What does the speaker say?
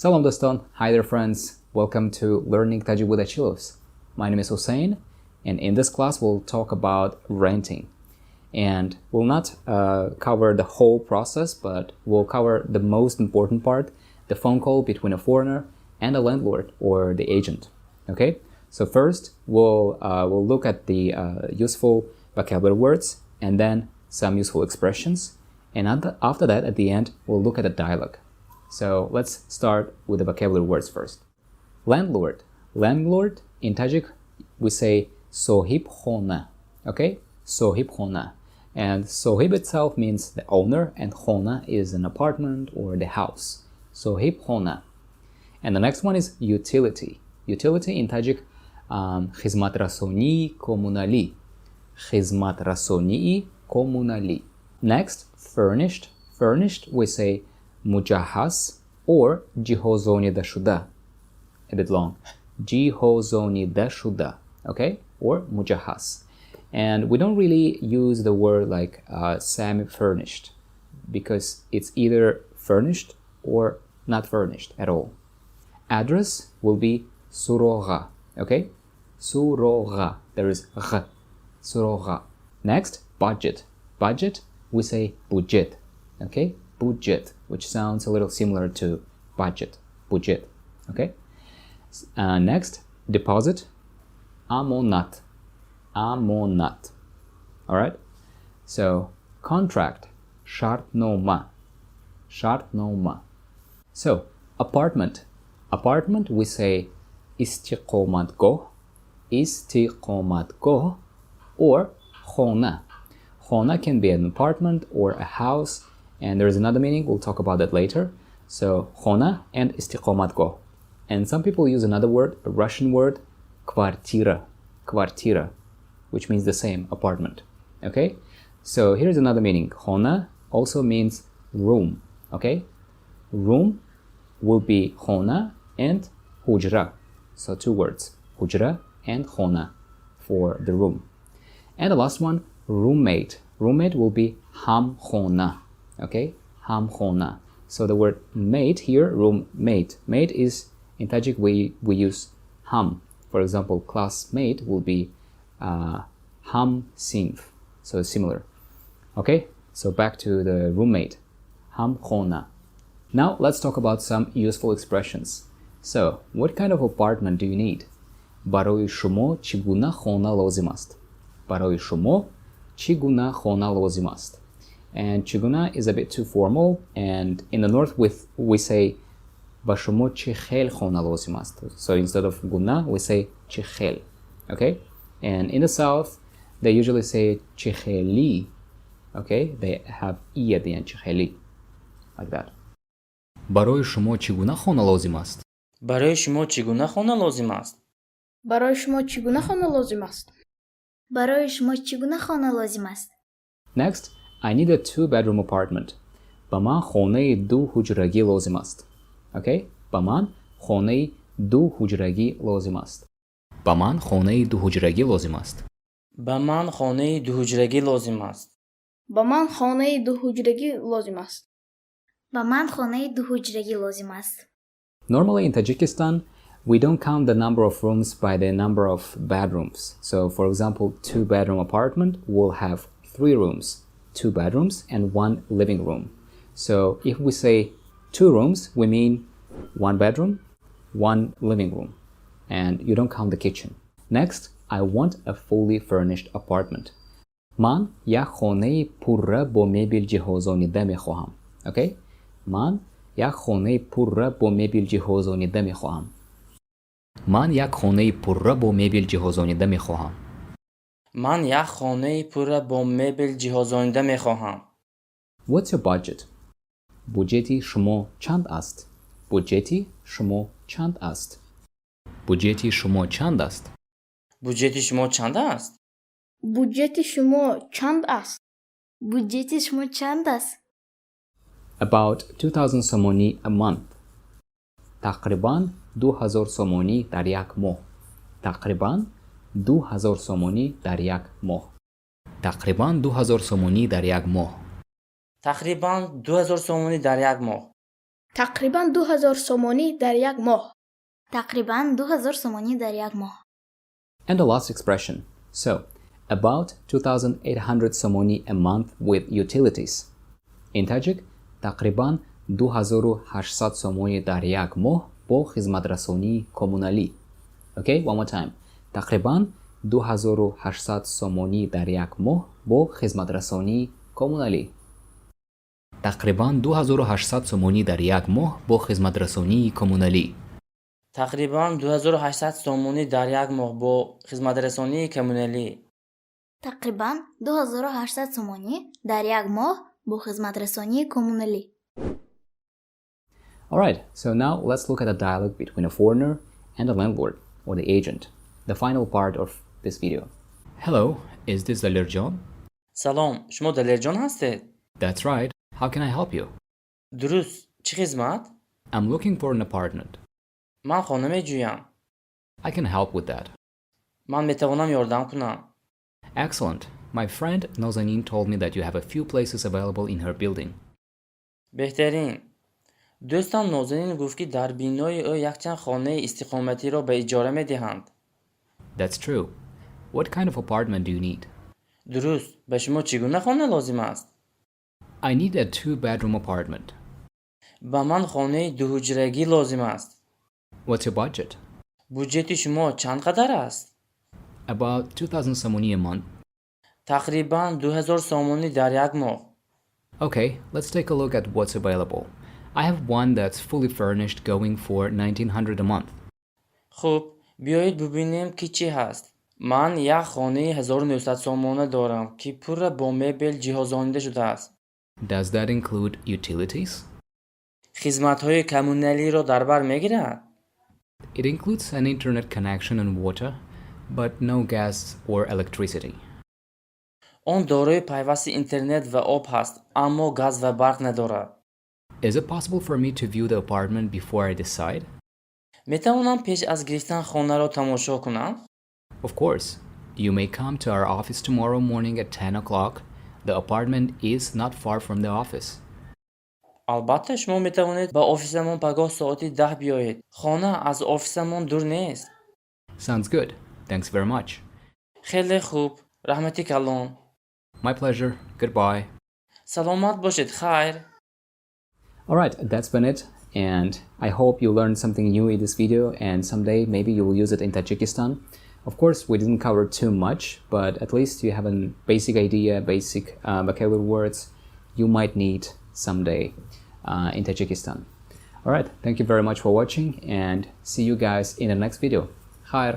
Salam doston, hi there friends, welcome to Learning Tajik with Achilovs. My name is Hussein, and in this class we'll talk about renting. And we'll not cover the whole process, but we'll cover the most important part, the phone call between a foreigner and a landlord or the agent. Okay, so first we'll look at the useful vocabulary words and then some useful expressions. And after that, at the end, we'll look at the dialogue. So let's start with the vocabulary words first. Landlord. Landlord, in Tajik, we say sohib khona. Okay? Sohib khona. And sohib itself means the owner, and khona is an apartment or the house. Sohib khona. And the next one is utility. Utility in Tajik, khizmat rasoni komunali. Khizmat rasoni komunali. Next, furnished. Furnished, we say mujahaz or jihozoni dashuda. A bit long. Jihozoni dashuda. Okay? Or mujahaz. And we don't really use the word like semi-furnished because it's either furnished or not furnished at all. Address will be surogha. Okay? Surogha. There is gh. Surogha. Next, budget. Budget, we say budget. Okay? Budget, which sounds a little similar to budget. Budget. Okay? Next, deposit. Amonat. Amonat. Alright? So, contract. Shartnoma. Shartnoma. So, apartment. Apartment, we say istiqomatgoh. Istiqomatgoh. Or khona. Khona can be an apartment or a house. And there's another meaning, we'll talk about that later. So, khona and istiqomatgoh. And some people use another word, a Russian word, kvartira. Kvartira, which means the same, apartment. Okay? So, here's another meaning. Khona also means room. Okay? Room will be khona and hujra. So, two words, hujra and khona for the room. And the last one, roommate. Roommate will be ham khona. Okay, ham khona. So the word mate here, roommate. Mate is, in Tajik, we use ham. For example, classmate will be ham sinf. So similar. Okay, so back to the roommate. Ham khona. Now let's talk about some useful expressions. So, what kind of apartment do you need? Барои шумо чӣ гуна хона лозим аст? Барои шумо чӣ гуна хона лозим аст? And chiguna is a bit too formal, and in the north we say ba shomo chi khel khona lozim ast. So instead of guna we say chi khel. Okay? And in the south they usually say chi kheli. Okay? They have e at the end, chi kheli. Like that. Барои шумо чӣ гуна хона лозим аст? برای شما چگونه خانه لازم است؟ برای شما چگونه خانه لازم است؟ برای شما چگونه خانه لازم است؟ Next, I need a 2-bedroom apartment. با من خانه 2 حجرگی لازم است. Okay? با من خانه 2 حجرگی لازم است. با من خانه 2 حجرگی لازم است. به من خانه 2 حجرگی لازم است. با من خانه 2 حجرگی لازم است. با من خانه 2 حجرگی لازم است. Normally in Tajikistan, we don't count the number of rooms by the number of bedrooms. So, for example, 2-bedroom apartment will have 3 rooms, 2 bedrooms and 1 living room. So, if we say 2 rooms, we mean 1 bedroom, 1 living room, and you don't count the kitchen. Next, I want a fully furnished apartment. Man ya khone purra bo mebil jihozonida mikhoham. Okay? Man یک خانه پر با مبل جهازانیده میخواهم. من یک خانه پر با مبل جهازانیده میخواهم. من یک خانه پر با مبل جهازانیده میخواهم. What's your budget? بودجتی شما چند است؟ بودجتی شما چند است؟ بودجتی شما چند است؟ بودجت شما چند است؟ بودجت شما چند است؟ بودجت شما چند است؟ About 2000 somoni a month. تقریباً 2000 somoni در یک ماه. تقریباً 2000 somoni در یک ماه. تقریباً 2000 somoni در یک ماه. تقریباً 2000 سومونی در یک ماه. تقریباً 2000 سومانی در یک ماه. تقریباً 2000 سومانی در یک ماه. And the last expression. So, about 2800 somoni a month with utilities. In Tajik, تقریباً 2800 somoni در یک ماه با خدمترسانی کمونالی. Okay, one more time. تقریباً 2800 somoni در یک ماه با خدمترسانی کمونالی. تقریباً 2800 somoni در یک ماه با خدمترسانی کمونالی. تقریبا 2800 سومونی در یک ماه با خدمترسانی کمونالی. تقریباً 2800 سومانی در یک ماه با خدمترسانی کمونالی. Alright, so now let's look at a dialogue between a foreigner and a landlord or the agent, the final part of this video. Hello, is this Dalir John? سلام، شما دلیر جان هستید؟ That's right. How can I help you? درست، چی خدمت؟ I'm looking for an apartment. من خانه می جویم. I can help with that. من می توانم یاردم کنم. Excellent. My friend Nozanin told me that you have a few places available in her building. بهترین. دوستم نازنین گفت که در بینای او یک چند خانه استقامتی را به اجاره می دهند. That's true. What kind of apartment do you need? درست، به شما چگونه خانه لازم است؟ I need a two-bedroom apartment. به من خانه دو حجرگی لازم است. What's your budget? بودجت شما چند قدر است؟ About 2,000 somoni a month. تقریباً 2000 سومانی در یک ماه. Okay, let's take a look at what's available. I have one that's fully furnished going for 1,900 a month. خب، بیایید ببینیم که چی هست. من یک خانه 1900 سومانه دارم که پر با مبل جهازانیده شده است. Does that include utilities? خدمت‌های کمونالی را در بر می‌گیرد. It includes an internet connection and water, but no gas or electricity. آن دارای پیوست اینترنت و آب هست، اما گاز و برق ندارد. Is it possible for me to view the apartment before I decide? می‌توانم پیش از گرفتن خانه را تماشا کنم؟ Of course. You may come to our office tomorrow morning at 10 o'clock. The apartment is not far from the office. البته شما می‌توانید به آفیسمان پگاه ساعت 10 بیایید. خانه از آفیسمان دور نیست. Sounds good. Thanks very much. خیلی خوب. رحمتی کلام. My pleasure. Goodbye. سلامت باشید. خیر. Alright, that's been it. And I hope you learned something new in this video, and someday maybe you will use it in Tajikistan. Of course, we didn't cover too much, but at least you have a basic idea, basic vocabulary words you might need someday in Tajikistan. Alright, thank you very much for watching, and see you guys in the next video. Khair.